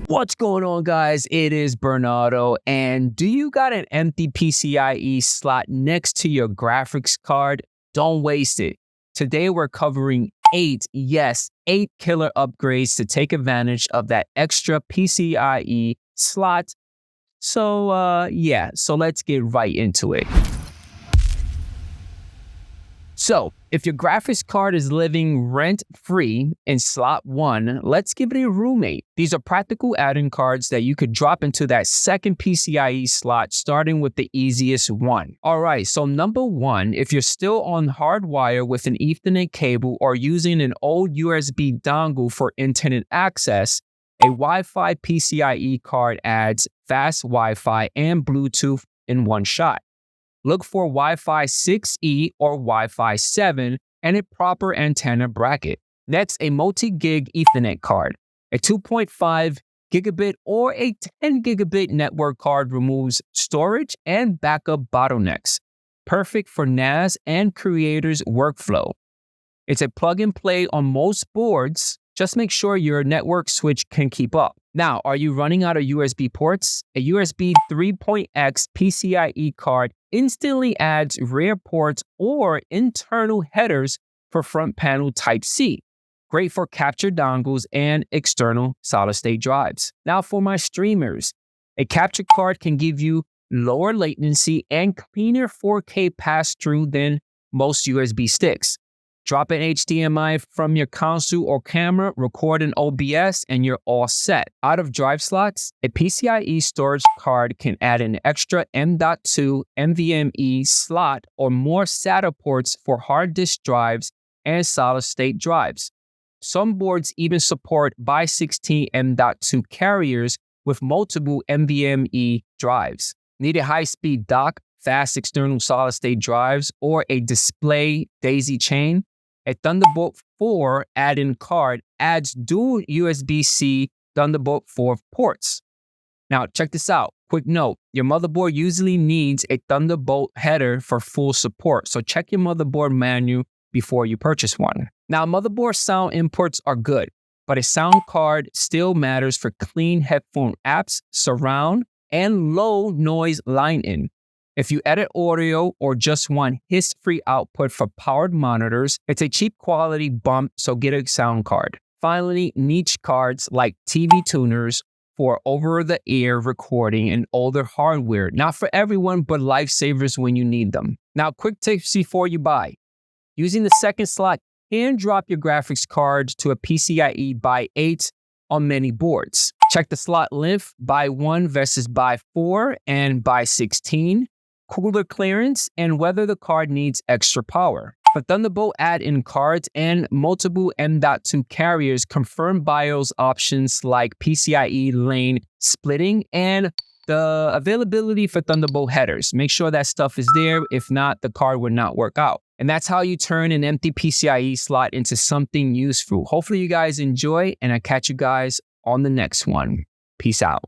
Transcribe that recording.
What's going on, guys? It is Bernardo, and do you got an empty PCIe slot next to your graphics card? Don't waste it. Today we're covering 8 killer upgrades to take advantage of that extra PCIe slot. So let's get right into it. So, if your graphics card is living rent-free in slot 1, let's give it a roommate. These are practical add-in cards that you could drop into that second PCIe slot, starting with the easiest one. Alright, so number 1, if you're still on hardwire with an Ethernet cable or using an old USB dongle for internet access, a Wi-Fi PCIe card adds fast Wi-Fi and Bluetooth in one shot. Look for Wi-Fi 6E or Wi-Fi 7 and a proper antenna bracket. Next, a multi-gig Ethernet card. A 2.5 gigabit or a 10 gigabit network card removes storage and backup bottlenecks. Perfect for NAS and creators' workflow. It's a plug and play on most boards. Just make sure your network switch can keep up. Now, are you running out of USB ports? A USB 3.x PCIe card instantly adds rear ports or internal headers for front panel Type-C. Great for capture dongles and external solid-state drives. Now for my streamers, a capture card can give you lower latency and cleaner 4K pass-through than most USB sticks. Drop an HDMI from your console or camera, record an OBS, and you're all set. Out of drive slots, a PCIe storage card can add an extra M.2 NVMe slot or more SATA ports for hard disk drives and solid-state drives. Some boards even support by16 M.2 carriers with multiple NVMe drives. Need a high-speed dock, fast external solid-state drives, or a display daisy chain? A Thunderbolt 4 add-in card adds dual USB-C Thunderbolt 4 ports. Now, check this out. Quick note, your motherboard usually needs a Thunderbolt header for full support, so check your motherboard manual before you purchase one. Now, motherboard sound inputs are good, but a sound card still matters for clean headphone apps, surround, and low noise line-in. If you edit audio or just want hiss-free output for powered monitors, it's a cheap quality bump, so get a sound card. Finally, niche cards like TV tuners for over-the-air recording and older hardware. Not for everyone, but lifesavers when you need them. Now, quick tips before you buy. Using the second slot can drop your graphics card to a PCIe by 8 on many boards. Check the slot length, by 1 versus by 4 and by 16. Cooler clearance, and whether the card needs extra power. For Thunderbolt add-in cards and multiple M.2 carriers, confirm BIOS options like PCIe lane splitting and the availability for Thunderbolt headers. Make sure that stuff is there. If not, the card would not work out. And that's how you turn an empty PCIe slot into something useful. Hopefully you guys enjoy, and I catch you guys on the next one. Peace out.